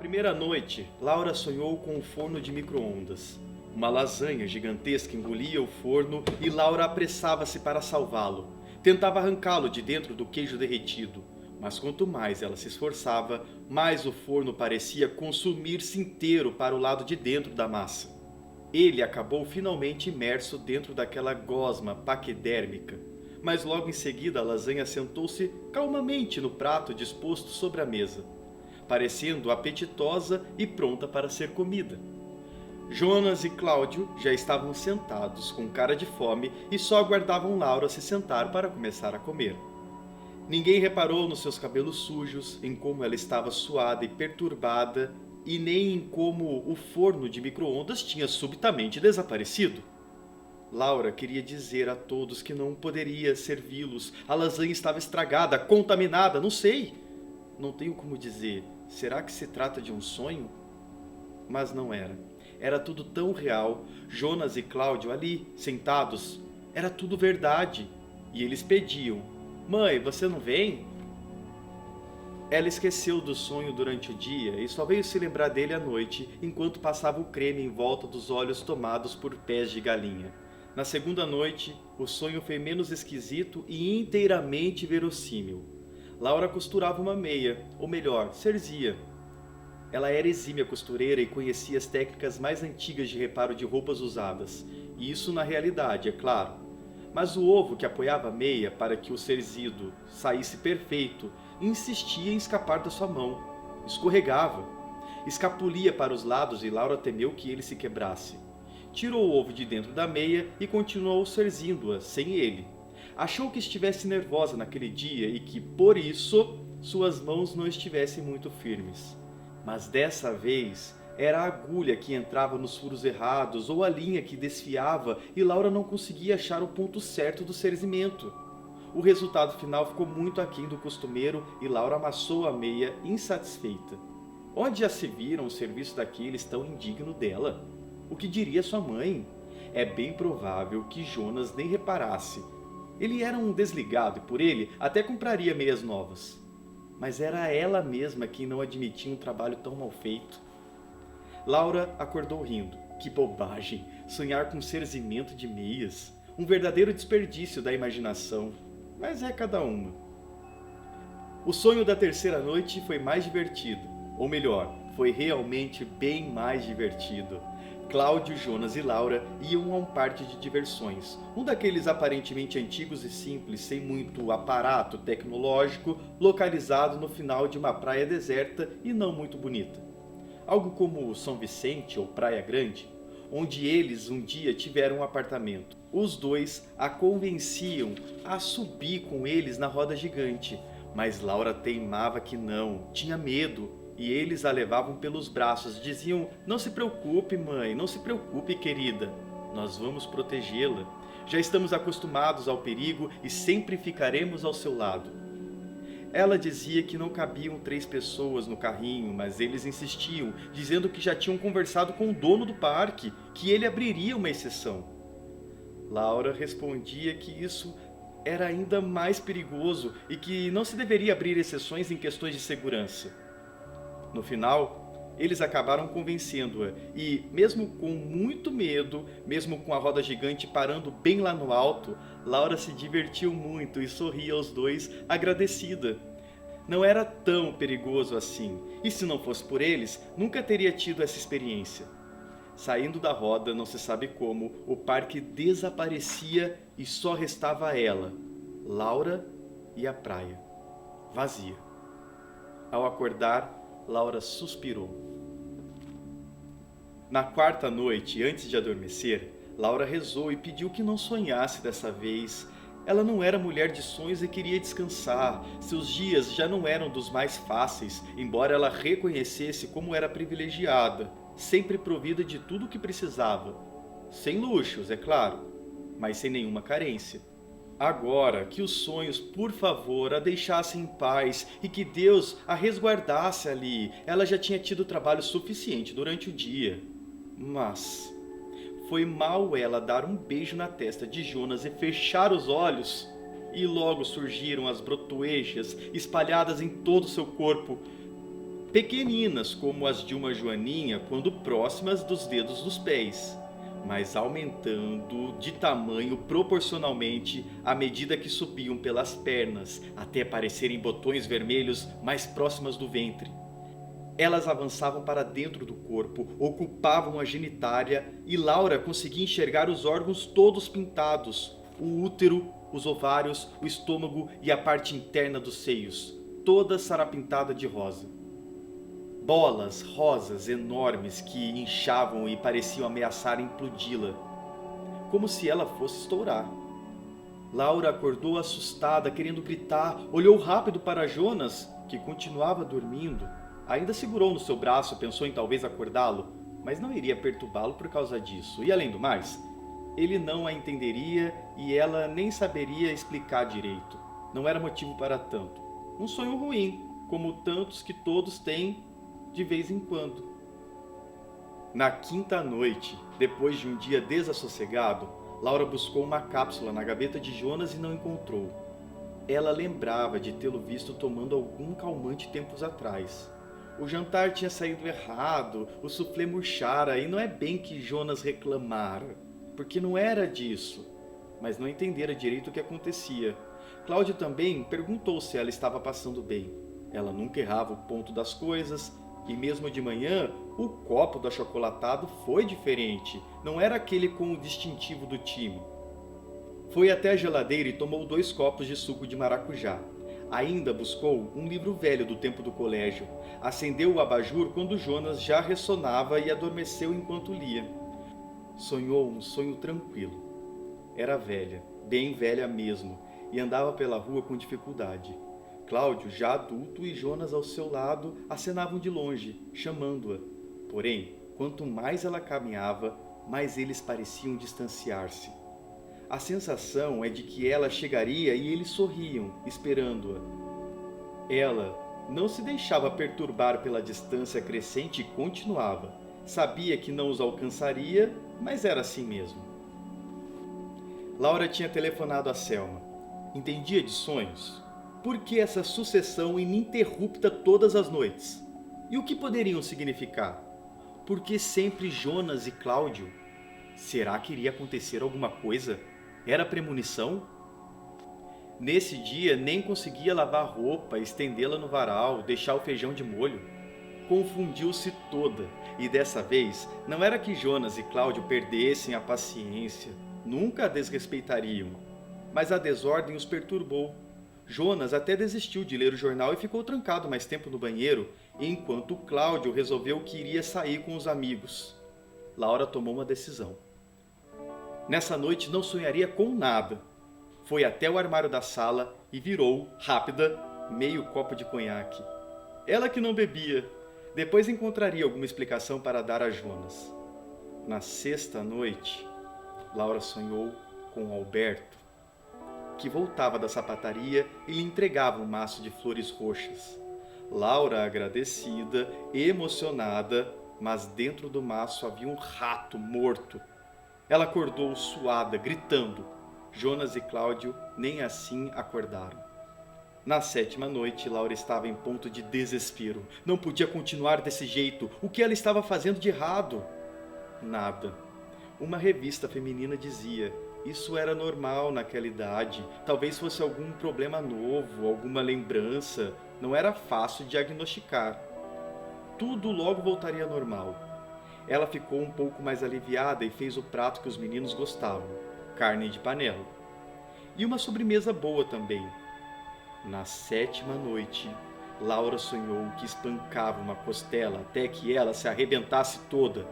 Primeira noite, Laura sonhou com um forno de micro-ondas. Uma lasanha gigantesca engolia o forno e Laura apressava-se para salvá-lo. Tentava arrancá-lo de dentro do queijo derretido, mas quanto mais ela se esforçava, mais o forno parecia consumir-se inteiro para o lado de dentro da massa. Ele acabou finalmente imerso dentro daquela gosma paquidérmica, mas logo em seguida a lasanha sentou-se calmamente no prato disposto sobre a mesa, parecendo apetitosa e pronta para ser comida. Jonas e Cláudio já estavam sentados com cara de fome e só aguardavam Laura se sentar para começar a comer. Ninguém reparou nos seus cabelos sujos, em como ela estava suada e perturbada, e nem em como o forno de micro-ondas tinha subitamente desaparecido. Laura queria dizer a todos que não poderia servi-los. A lasanha estava estragada, contaminada, não sei. Não tenho como dizer. Será que se trata de um sonho? Mas não era. Era tudo tão real. Jonas e Cláudio ali, sentados. Era tudo verdade. E eles pediam: "Mãe, você não vem?" Ela esqueceu do sonho durante o dia e só veio se lembrar dele à noite, enquanto passava o creme em volta dos olhos tomados por pés de galinha. Na segunda noite, o sonho foi menos esquisito e inteiramente verossímil. Laura costurava uma meia, ou melhor, cerzia. Ela era exímia costureira e conhecia as técnicas mais antigas de reparo de roupas usadas. E isso na realidade, é claro. Mas o ovo que apoiava a meia para que o cerzido saísse perfeito insistia em escapar da sua mão. Escorregava. Escapulia para os lados e Laura temeu que ele se quebrasse. Tirou o ovo de dentro da meia e continuou cerzindo-a sem ele. Achou que estivesse nervosa naquele dia e que, por isso, suas mãos não estivessem muito firmes. Mas dessa vez, era a agulha que entrava nos furos errados ou a linha que desfiava e Laura não conseguia achar o ponto certo do cerzimento. O resultado final ficou muito aquém do costumeiro e Laura amassou a meia insatisfeita. Onde já se viram um serviço daqueles tão indigno dela? O que diria sua mãe? É bem provável que Jonas nem reparasse. Ele era um desligado e por ele até compraria meias novas. Mas era ela mesma quem não admitia um trabalho tão mal feito. Laura acordou rindo. Que bobagem! Sonhar com cerzimento de meias. Um verdadeiro desperdício da imaginação. Mas é cada uma. O sonho da terceira noite foi mais divertido. Ou melhor, foi realmente bem mais divertido. Cláudio, Jonas e Laura iam a um parque de diversões, um daqueles aparentemente antigos e simples, sem muito aparato tecnológico, localizado no final de uma praia deserta e não muito bonita. Algo como São Vicente ou Praia Grande, onde eles um dia tiveram um apartamento. Os dois a convenciam a subir com eles na roda gigante, mas Laura teimava que não, tinha medo. E eles a levavam pelos braços, diziam: "Não se preocupe, mãe, não se preocupe, querida. Nós vamos protegê-la. Já estamos acostumados ao perigo e sempre ficaremos ao seu lado." Ela dizia que não cabiam 3 pessoas no carrinho, mas eles insistiam, dizendo que já tinham conversado com o dono do parque, que ele abriria uma exceção. Laura respondia que isso era ainda mais perigoso e que não se deveria abrir exceções em questões de segurança. No final, eles acabaram convencendo-a e, mesmo com muito medo, mesmo com a roda gigante parando bem lá no alto, Laura se divertiu muito e sorria aos dois, agradecida. Não era tão perigoso assim, e se não fosse por eles, nunca teria tido essa experiência. Saindo da roda, não se sabe como, o parque desaparecia e só restava ela, Laura e a praia, vazia. Ao acordar, Laura suspirou. Na quarta noite, antes de adormecer, Laura rezou e pediu que não sonhasse dessa vez. Ela não era mulher de sonhos e queria descansar. Seus dias já não eram dos mais fáceis, embora ela reconhecesse como era privilegiada, sempre provida de tudo o que precisava. Sem luxos, é claro, mas sem nenhuma carência. Agora, que os sonhos, por favor, a deixassem em paz e que Deus a resguardasse ali. Ela já tinha tido trabalho suficiente durante o dia. Mas foi mal ela dar um beijo na testa de Jonas e fechar os olhos, e logo surgiram as brotoejas espalhadas em todo o seu corpo. pequeninas como as de uma joaninha quando próximas dos dedos dos pés, mas aumentando de tamanho proporcionalmente à medida que subiam pelas pernas, até parecerem botões vermelhos mais próximas do ventre. Elas avançavam para dentro do corpo, ocupavam a genitália e Laura conseguia enxergar os órgãos todos pintados, o útero, os ovários, o estômago e a parte interna dos seios, toda sarapintada de rosa. Bolas rosas enormes que inchavam e pareciam ameaçar implodi-la, como se ela fosse estourar. Laura acordou assustada, querendo gritar, olhou rápido para Jonas, que continuava dormindo. Ainda segurou no seu braço, pensou em talvez acordá-lo, mas não iria perturbá-lo por causa disso. E além do mais, ele não a entenderia e ela nem saberia explicar direito. Não era motivo para tanto. Um sonho ruim, como tantos que todos têm de vez em quando. Na quinta noite, depois de um dia desassossegado, Laura buscou uma cápsula na gaveta de Jonas e não encontrou. Ela lembrava de tê-lo visto tomando algum calmante tempos atrás. O jantar tinha saído errado, o soufflé murchara e não é bem que Jonas reclamara, porque não era disso, mas não entendera direito o que acontecia. Cláudio também perguntou se ela estava passando bem. Ela nunca errava o ponto das coisas e mesmo de manhã o copo do achocolatado foi diferente, não era aquele com o distintivo do time. Foi até a geladeira e tomou 2 copos de suco de maracujá. Ainda buscou um livro velho do tempo do colégio. Acendeu o abajur quando Jonas já ressonava e adormeceu enquanto lia. Sonhou um sonho tranquilo. Era velha, bem velha mesmo, e andava pela rua com dificuldade. Cláudio, já adulto, e Jonas ao seu lado acenavam de longe, chamando-a. Porém, quanto mais ela caminhava, mais eles pareciam distanciar-se. A sensação é de que ela chegaria e eles sorriam, esperando-a. Ela não se deixava perturbar pela distância crescente e continuava. Sabia que não os alcançaria, mas era assim mesmo. Laura tinha telefonado a Selma. Entendia de sonhos? Por que essa sucessão ininterrupta todas as noites? E o que poderiam significar? Por que sempre Jonas e Cláudio? Será que iria acontecer alguma coisa? Era premonição? Nesse dia nem conseguia lavar a roupa, estendê-la no varal, deixar o feijão de molho. Confundiu-se toda, e dessa vez não era que Jonas e Cláudio perdessem a paciência, nunca a desrespeitariam, mas a desordem os perturbou. Jonas até desistiu de ler o jornal e ficou trancado mais tempo no banheiro, enquanto Cláudio resolveu que iria sair com os amigos. Laura tomou uma decisão. Nessa noite não sonharia com nada. Foi até o armário da sala e virou, rápida, meio copo de conhaque. Ela que não bebia. Depois encontraria alguma explicação para dar a Jonas. Na sexta noite, Laura sonhou com Alberto, que voltava da sapataria e lhe entregava um maço de flores roxas. Laura, agradecida, emocionada, mas dentro do maço havia um rato morto. Ela acordou suada, gritando. Jonas e Cláudio nem assim acordaram. Na sétima noite, Laura estava em ponto de desespero. Não podia continuar desse jeito. O que ela estava fazendo de errado? Nada. Uma revista feminina dizia: isso era normal naquela idade. Talvez fosse algum problema novo, alguma lembrança. Não era fácil diagnosticar. Tudo logo voltaria ao normal. Ela ficou um pouco mais aliviada e fez o prato que os meninos gostavam, carne de panela. E uma sobremesa boa também. Na sétima noite, Laura sonhou que espancava uma costela até que ela se arrebentasse toda.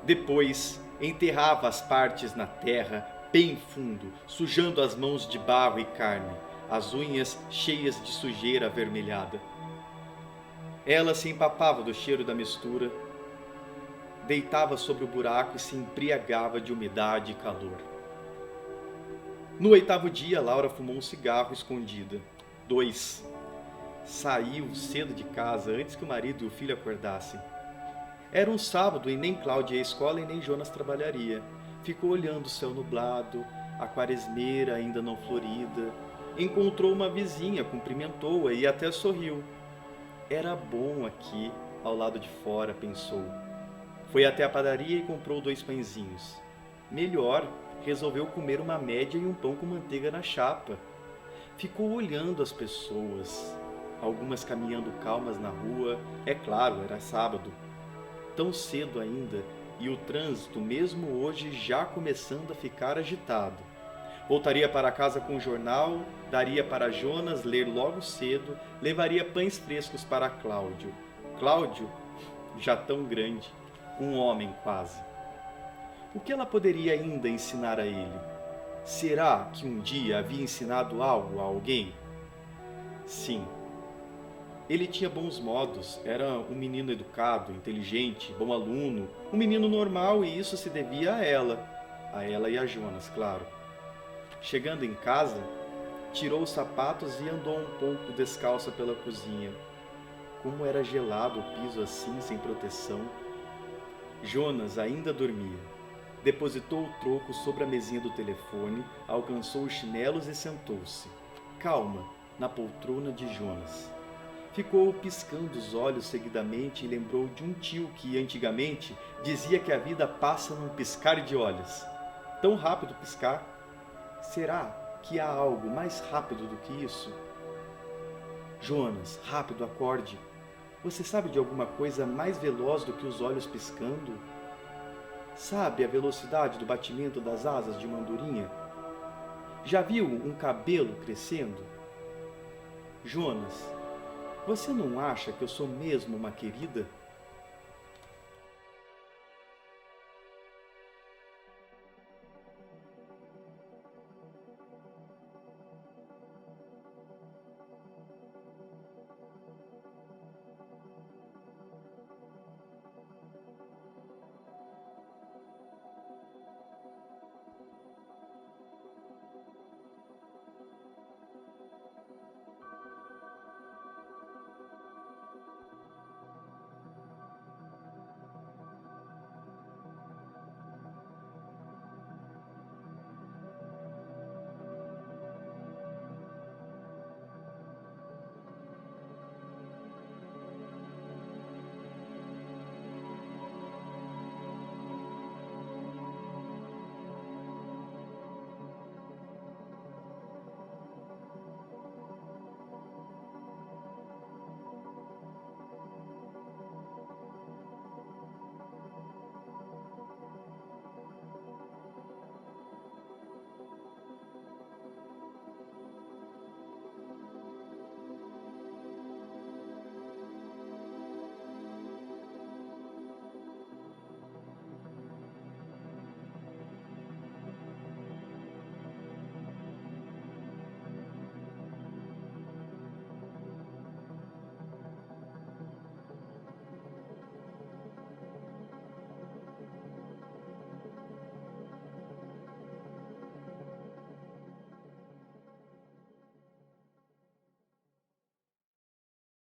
Depois, enterrava as partes na terra, bem fundo, sujando as mãos de barro e carne, as unhas cheias de sujeira avermelhada. Ela se empapava do cheiro da mistura, deitava sobre o buraco e se embriagava de umidade e calor. No 8º dia, Laura fumou um cigarro escondida. 2. Saiu cedo de casa antes que o marido e o filho acordassem. Era um sábado e nem Cláudia ia à escola e nem Jonas trabalharia. Ficou olhando o céu nublado, a quaresmeira ainda não florida. Encontrou uma vizinha, cumprimentou-a e até sorriu. Era bom aqui, ao lado de fora, pensou. Foi até a padaria e comprou 2 pãezinhos. Melhor, resolveu comer uma média e um pão com manteiga na chapa. Ficou olhando as pessoas, algumas caminhando calmas na rua. É claro, era sábado. Tão cedo ainda, e o trânsito, mesmo hoje, já começando a ficar agitado. Voltaria para casa com o jornal, daria para Jonas ler logo cedo, levaria pães frescos para Cláudio. Cláudio, já tão grande, um homem quase. O que ela poderia ainda ensinar a ele? Será que um dia havia ensinado algo a alguém? Sim. Ele tinha bons modos, era um menino educado, inteligente, bom aluno, um menino normal, e isso se devia a ela e a Jonas, claro. Chegando em casa, tirou os sapatos e andou um pouco descalça pela cozinha. Como era gelado o piso assim, sem proteção. Jonas ainda dormia. Depositou o troco sobre a mesinha do telefone, alcançou os chinelos e sentou-se, calma, na poltrona de Jonas. Ficou piscando os olhos seguidamente e lembrou de um tio que, antigamente, dizia que a vida passa num piscar de olhos. Tão rápido piscar. Será que há algo mais rápido do que isso? Jonas, rápido, acorde. Você sabe de alguma coisa mais veloz do que os olhos piscando? Sabe a velocidade do batimento das asas de uma andorinha? Já viu um cabelo crescendo? Jonas, você não acha que eu sou mesmo uma querida?